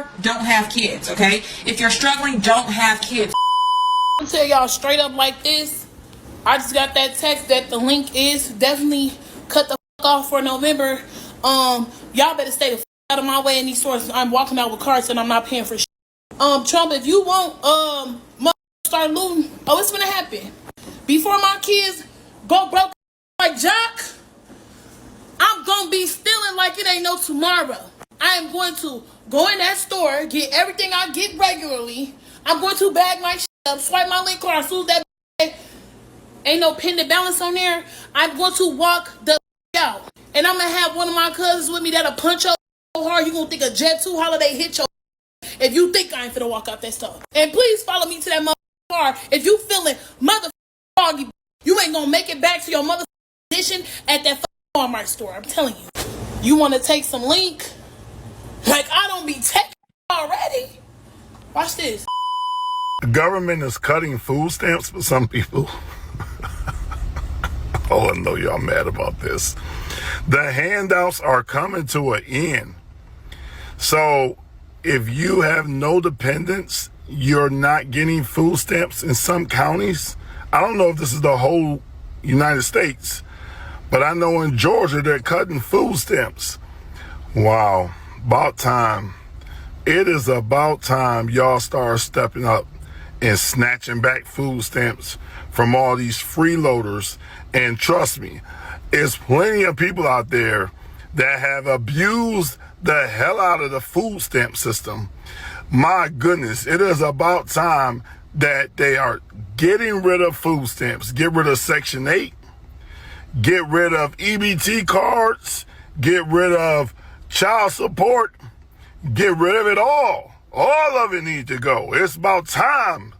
car, don't have kids, okay? If you're struggling, don't have kids. I'll tell y'all straight up like this. I just got that text that the link is definitely cut the off for November. Y'all better stay the out of my way in these stores. I'm walking out with carts and I'm not paying for shit. Trump, if you won't start looting, it's gonna happen. Before my kids go broke like Jock, I'm gonna be stealing like it ain't no tomorrow. I am going to go in that store, get everything I get regularly. I'm going to bag my shit up, swipe my link card as soon as that bag ain't no pending balance on there. I'm going to walk the out. And I'm going to have one of my cousins with me that'll punch your so hard you going to think a Jet 2 holiday hit your if you think I ain't finna walk out that store. And please follow me to that car. If you feeling foggy, you ain't gonna make it back to your position at that Walmart store. I'm telling you. You want to take some link? Like I don't be taking already. Watch this. The government is cutting food stamps for some people. Oh, I know y'all mad about this. The handouts are coming to an end. So if you have no dependents, you're not getting food stamps in some counties. I don't know if this is the whole United States, but I know in Georgia they're cutting food stamps. Wow, about time. It is about time y'all start stepping up and snatching back food stamps from all these freeloaders. And trust me, there's plenty of people out there that have abused the hell out of the food stamp system. My goodness, it is about time that they are getting rid of food stamps. Get rid of Section 8. Get rid of EBT cards. Get rid of child support. Get rid of it all. All of it needs to go. It's about time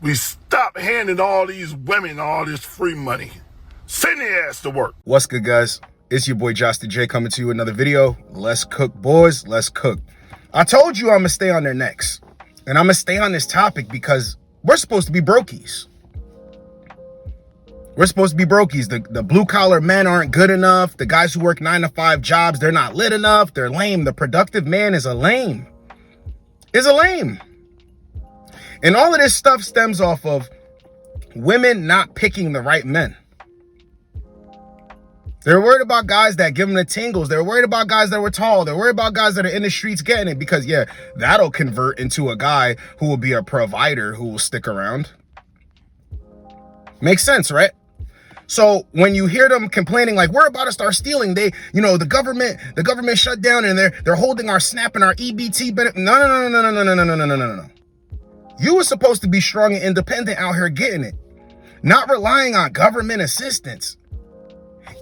we stop handing all these women all this free money. Send their ass to work. What's good, guys? It's your boy Josten J coming to you with another video. Let's cook, boys. Let's cook. I told you I'm gonna stay on their necks, and I'm gonna stay on this topic because we're supposed to be brokies. We're supposed to be brokies. The blue collar men aren't good enough. The guys who work 9-to-5 jobs, they're not lit enough. They're lame. The productive man is a lame. And all of this stuff stems off of women not picking the right men. They're worried about guys that give them the tingles. They're worried about guys that were tall. They're worried about guys that are in the streets getting it because, yeah, that'll convert into a guy who will be a provider who will stick around. Makes sense, right? So when you hear them complaining like we're about to start stealing, the government shut down and they're holding our SNAP and our EBT benefit. No. You were supposed to be strong and independent out here getting it, not relying on government assistance.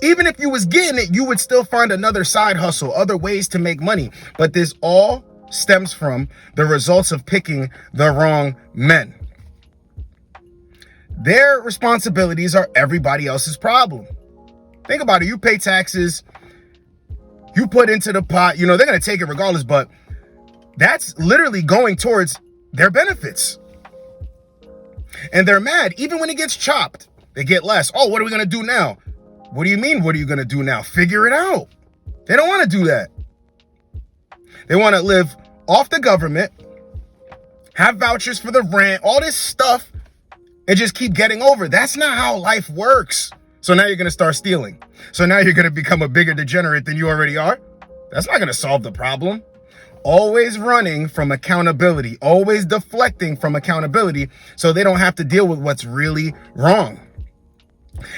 Even if you was getting it, you would still find another side hustle, other ways to make money. But this all stems from the results of picking the wrong men. Their responsibilities are everybody else's problem. Think about it. You pay taxes, you put into the pot, they're going to take it regardless, but that's literally going towards their benefits. And they're mad. Even when it gets chopped, they get less. Oh, what are we going to do now? What do you mean, what are you going to do now? Figure it out. They don't want to do that. They want to live off the government, have vouchers for the rent, all this stuff, and just keep getting over. That's not how life works. So now you're going to start stealing. So now you're going to become a bigger degenerate than you already are. That's not going to solve the problem. Always running from accountability, always deflecting from accountability so they don't have to deal with what's really wrong.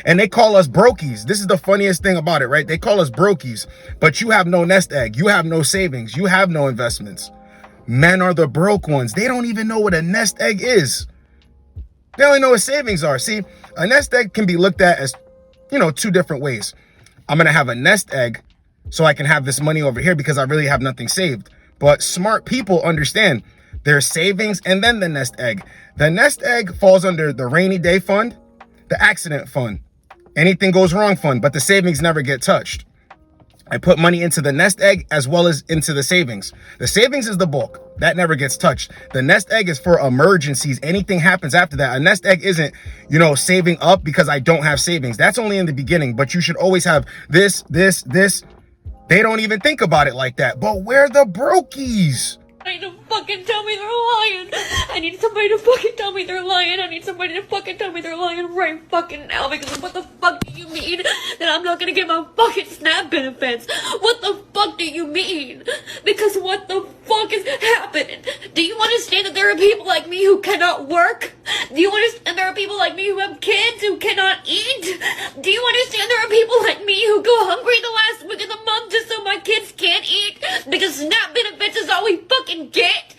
And they call us brokies. This is the funniest thing about it, right? They call us brokies, but you have no nest egg. You have no savings. You have no investments. Men are the broke ones. They don't even know what a nest egg is. They only know what savings are. See, a nest egg can be looked at as, two different ways. I'm going to have a nest egg so I can have this money over here because I really have nothing saved. But smart people understand there's savings and then the nest egg. The nest egg falls under the rainy day fund, the accident fund, anything goes wrong fund, but the savings never get touched. I put money into the nest egg as well as into the savings. The savings is the bulk. That never gets touched. The nest egg is for emergencies. Anything happens after that. A nest egg isn't, saving up because I don't have savings. That's only in the beginning, but you should always have this. They don't even think about it like that. But we're the brokies. I need to fucking tell me they're lying. I need somebody to fucking tell me they're lying. I need somebody to fucking tell me they're lying right fucking now, because what the fuck do you mean that I'm not gonna get my fucking SNAP benefits? What the fuck do you mean? Because what the fuck is happening? Do you understand that there are people like me who cannot work? Do you understand there are people like me who have kids who cannot eat? Do you understand there are people like me who go hungry the last week of the month just so my kids can't eat? Because SNAP benefits is all we fucking get?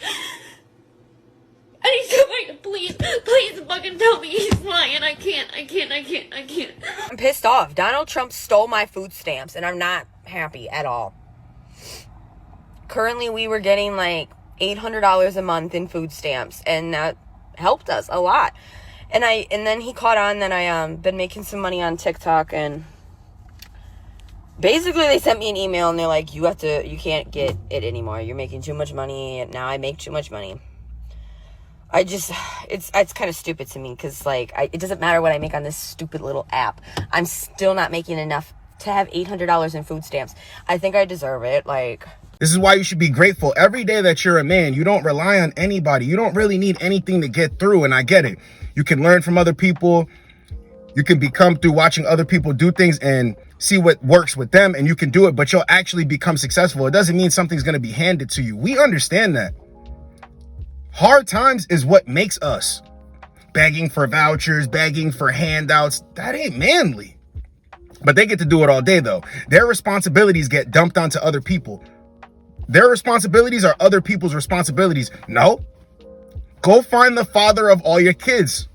I need somebody to please fucking tell me he's lying. I can't. I'm pissed off. Donald Trump stole my food stamps, and I'm not happy at all. Currently, we were getting like $800 a month in food stamps, and that helped us a lot. And then he caught on that I been making some money on TikTok, and basically they sent me an email, and they're like, you can't get it anymore. You're making too much money, and now I make too much money. It's kind of stupid to me, because like it doesn't matter what I make on this stupid little app. I'm still not making enough to have $800 in food stamps. I think I deserve it. Like, This is why you should be grateful every day that you're a man. You don't rely on anybody. You don't really need anything to get through, and I get it. You can learn from other people. You can become through watching other people do things and see what works with them, and you can do it, but you'll actually become successful. It doesn't mean something's going to be handed to you. We understand that. Hard times is what makes us. Begging for vouchers, begging for handouts, that ain't manly. But they get to do it all day, though. Their responsibilities get dumped onto other people. Their responsibilities are other people's responsibilities. No. Go find the father of all your kids.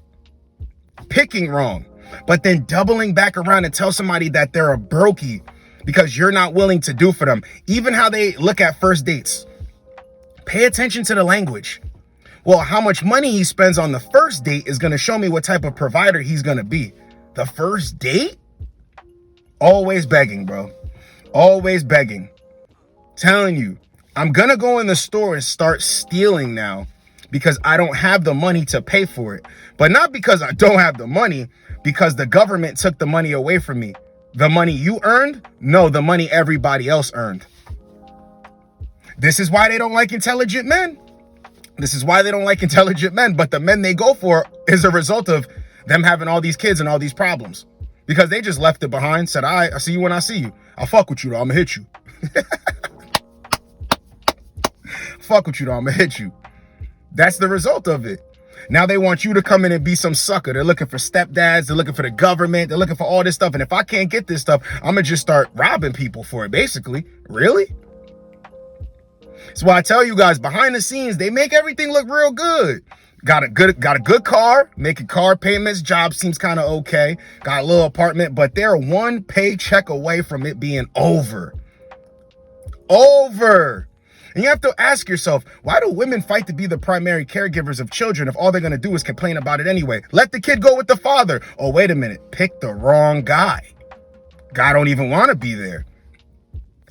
Picking wrong, but then doubling back around and tell somebody that they're a brokey because you're not willing to do for them. Even how they look at first dates. Pay attention to the language. Well, how much money he spends on the first date is going to show me what type of provider he's going to be. The first date? Always begging, bro. Always begging. Telling you, I'm going to go in the store and start stealing now because I don't have the money to pay for it. But not because I don't have the money, because the government took the money away from me. The money you earned? No, the money everybody else earned. This is why they don't like intelligent men. This is why they don't like intelligent men, but the men they go for is a result of them having all these kids and all these problems. Because they just left it behind, said, all right, I'll see you when I see you. I'll fuck with you, though. I'm gonna hit you. Fuck with you, though. I'm gonna hit you. That's the result of it. Now they want you to come in and be some sucker. They're looking for stepdads. They're looking for the government. They're looking for all this stuff. And if I can't get this stuff, I'm gonna just start robbing people for it, basically. Really? So I tell you guys, behind the scenes, they make everything look real good. Got a good car, making car payments, job seems kind of okay. Got a little apartment, but they're one paycheck away from it being over. Over. And you have to ask yourself, why do women fight to be the primary caregivers of children if all they're going to do is complain about it anyway? Let the kid go with the father. Oh, wait a minute. Pick the wrong guy. Guy don't even want to be there.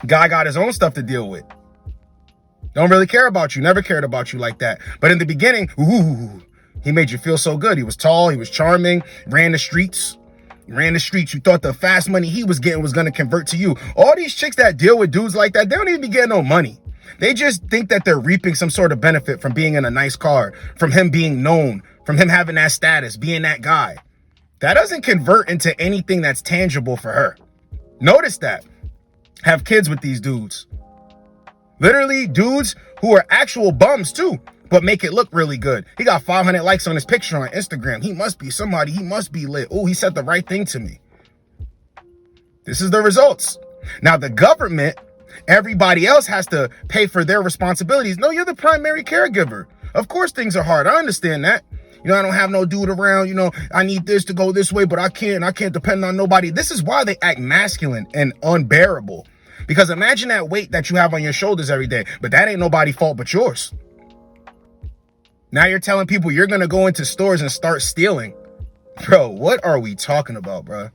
Guy got his own stuff to deal with. Don't really care about you. Never cared about you like that. But in the beginning, ooh, he made you feel so good. He was tall. He was charming. Ran the streets. You thought the fast money he was getting was going to convert to you. All these chicks that deal with dudes like that, they don't even be getting no money. They just think that they're reaping some sort of benefit from being in a nice car, from him being known, from him having that status, being that guy. That doesn't convert into anything that's tangible for her. Notice that. Have kids with these dudes. Literally dudes who are actual bums too, but make it look really good. He got 500 likes on his picture on Instagram. He must be somebody. He must be lit. Oh, he said the right thing to me. This is the results. Now the government, everybody else has to pay for their responsibilities. No, you're the primary caregiver. Of course things are hard. I understand that. You know, I don't have no dude around. You know, I need this to go this way, but I can't depend on nobody. This is why they act masculine and unbearable. Because imagine that weight that you have on your shoulders every day, but that ain't nobody's fault but yours. Now you're telling people you're going to go into stores and start stealing. Bro, what are we talking about, bro?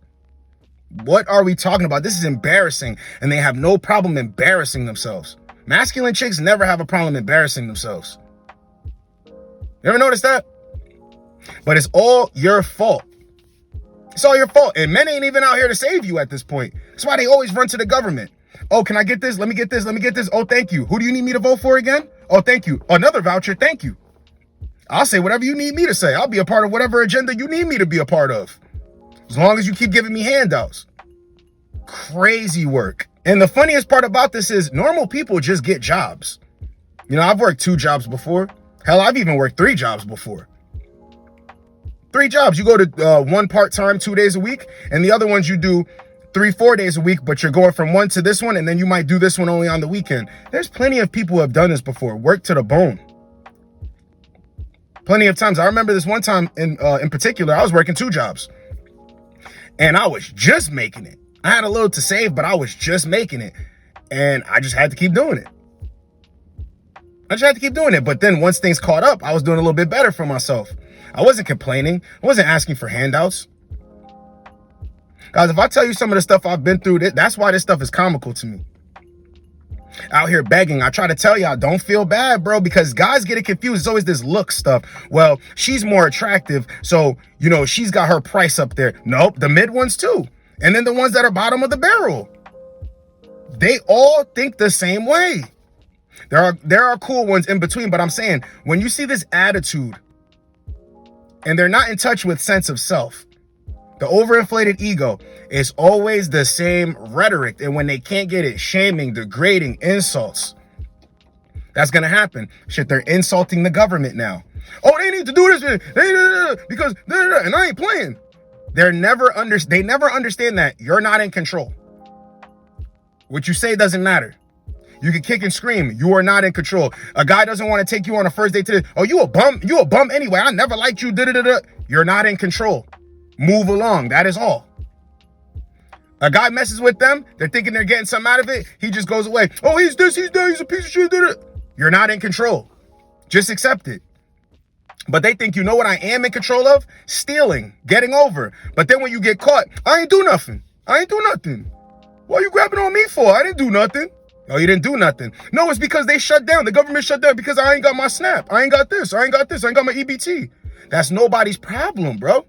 What are we talking about? This is embarrassing, and they have no problem embarrassing themselves. Masculine chicks never have a problem embarrassing themselves. You ever notice that? But it's all your fault. It's all your fault, and men ain't even out here to save you at this point. That's why they always run to the government. Oh, can I get this? Let me get this. Let me get this. Oh, thank you. Who do you need me to vote for again? Oh, thank you. Another voucher, thank you. I'll say whatever you need me to say. I'll be a part of whatever agenda you need me to be a part of. As long as you keep giving me handouts. Crazy work. And the funniest part about this is normal people just get jobs. You know, I've worked 2 jobs before. Hell, I've even worked 3 jobs before. 3 jobs. You go to one part-time 2 days a week, and the other ones you do 3-4 days a week, but you're going from one to this one, and then you might do this one only on the weekend. There's plenty of people who have done this before. Work to the bone. Plenty of times. I remember this one time in particular, I was working 2 jobs. And I was just making it. I had a little to save, but I was just making it. And I just had to keep doing it. But then once things caught up, I was doing a little bit better for myself. I wasn't complaining. I wasn't asking for handouts. Guys, if I tell you some of the stuff I've been through, that's why this stuff is comical to me. Out here begging. I try to tell y'all, don't feel bad, bro, because guys get it confused. It's always this look stuff. Well, she's more attractive, so, you know, she's got her price up there. Nope, the mid ones too. And then the ones that are bottom of the barrel. They all think the same way. There are cool ones in between, but I'm saying, when you see this attitude, and they're not in touch with sense of self, the overinflated ego is always the same rhetoric. And when they can't get it, shaming, degrading, insults. That's going to happen. Shit, they're insulting the government now. Oh, they need to do this because, and I ain't playing. They never understand that you're not in control. What you say doesn't matter. You can kick and scream. You are not in control. A guy doesn't want to take you on a first date today. Oh, you a bum. You a bum anyway. I never liked you. You're not in control. Move along. That is all. A guy messes with them. They're thinking they're getting something out of it. He just goes away. Oh, he's this, he's that, he's a piece of shit. You're not in control. Just accept it. But they think you know what I am in control of? Stealing, getting over. But then when you get caught, I ain't do nothing. What are you grabbing on me for? I didn't do nothing. Oh, you didn't do nothing. No, it's because they shut down. The government shut down because I ain't got my SNAP. I ain't got this. I ain't got my EBT. That's nobody's problem, bro.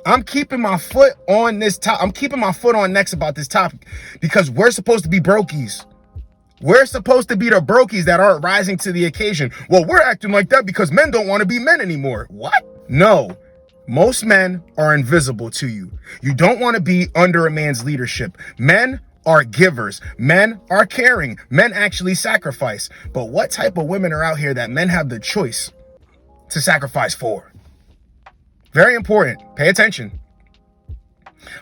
I'm keeping my foot on this top. I'm keeping my foot on next about this topic because we're supposed to be brokies. We're supposed to be the brokies that aren't rising to the occasion. Well, we're acting like that because men don't want to be men anymore. What? No. Most men are invisible to you. You don't want to be under a man's leadership. Men are givers. Men are caring. Men actually sacrifice. But what type of women are out here that men have the choice to sacrifice for? Very important. Pay attention.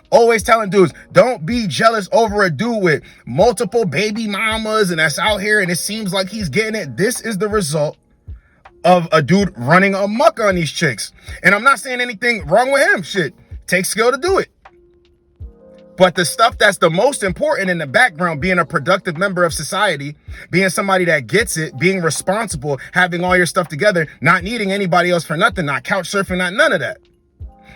Always telling dudes, don't be jealous over a dude with multiple baby mamas and that's out here and it seems like he's getting it. This is the result of a dude running amok on these chicks. And I'm not saying anything wrong with him. Shit, takes skill to do it. But the stuff that's the most important in the background, being a productive member of society, being somebody that gets it, being responsible, having all your stuff together, not needing anybody else for nothing, not couch surfing, not none of that.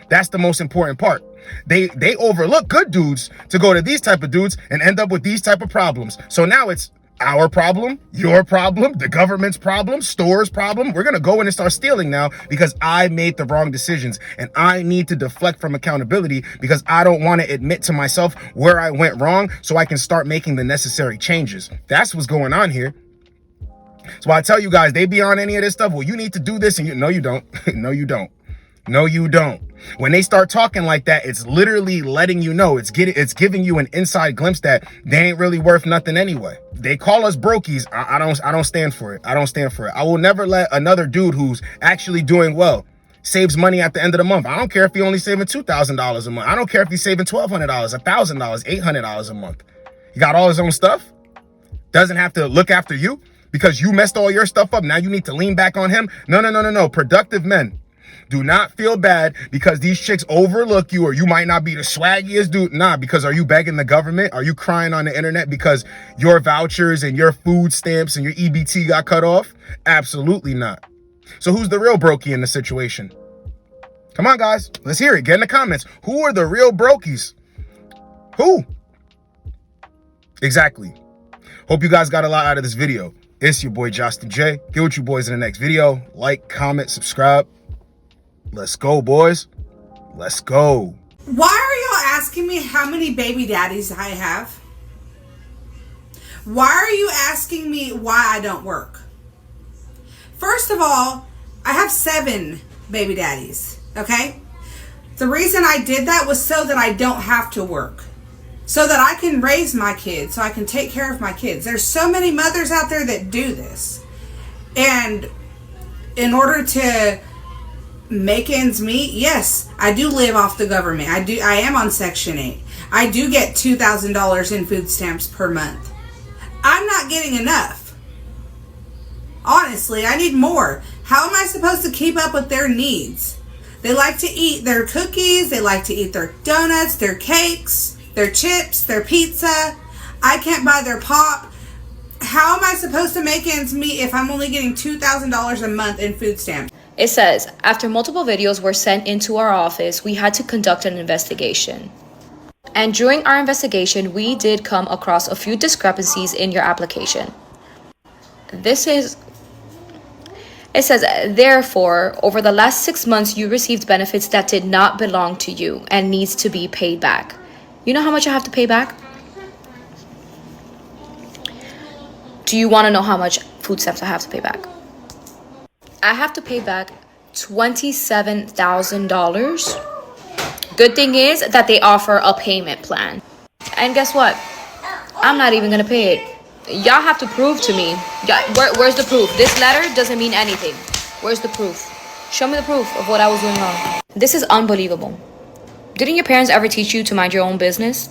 That's the most important part. They overlook good dudes to go to these type of dudes and end up with these type of problems. So now it's our problem, your problem, the government's problem, store's problem. We're going to go in and start stealing now because I made the wrong decisions and I need to deflect from accountability because I don't want to admit to myself where I went wrong so I can start making the necessary changes. That's what's going on here. So I tell you guys, they be on any of this stuff. Well, you need to do this and no, you don't. No, you don't. No, you don't. When they start talking like that, it's literally letting you know, it's giving you an inside glimpse that they ain't really worth nothing anyway. They call us brokies. I don't stand for it. I don't stand for it. I will never let another dude who's actually doing well, saves money at the end of the month. I don't care if he only saving $2,000 a month. I don't care if he's saving $1,200, $1,000, $800 a month. He got all his own stuff. Doesn't have to look after you because you messed all your stuff up. Now you need to lean back on him. No. Productive men. Do not feel bad because these chicks overlook you or you might not be the swaggiest dude. Nah, because are you begging the government? Are you crying on the internet because your vouchers and your food stamps and your EBT got cut off? Absolutely not. So who's the real brokey in the situation? Come on, guys. Let's hear it. Get in the comments. Who are the real brokies? Who? Exactly. Hope you guys got a lot out of this video. It's your boy, Josten J. Get with you boys in the next video. Like, comment, subscribe. Let's go, boys. Let's go. Why are y'all asking me how many baby daddies I have? Why are you asking me why I don't work? First of all, I have 7 baby daddies, okay? The reason I did that was so that I don't have to work. So that I can raise my kids, so I can take care of my kids. There's so many mothers out there that do this. And in order to make ends meet, yes, I do live off the government. I am on Section 8. I do get $2,000 in food stamps per month. I'm not getting enough. Honestly, I need more. How am I supposed to keep up with their needs? They like to eat their cookies, they like to eat their donuts, their cakes, their chips, their pizza. I can't buy their pop. How am I supposed to make ends meet if I'm only getting $2,000 a month in food stamps? It says, after multiple videos were sent into our office, we had to conduct an investigation. And during our investigation, we did come across a few discrepancies in your application. It says, therefore, over the last 6 months, you received benefits that did not belong to you and needs to be paid back. You know how much I have to pay back? Do you want to know how much food stamps I have to pay back? I have to pay back $27,000. Good thing is that they offer a payment plan. And guess what? I'm not even going to pay it. Y'all have to prove to me. Where's the proof? This letter doesn't mean anything. Where's the proof? Show me the proof of what I was doing wrong. This is unbelievable. Didn't your parents ever teach you to mind your own business?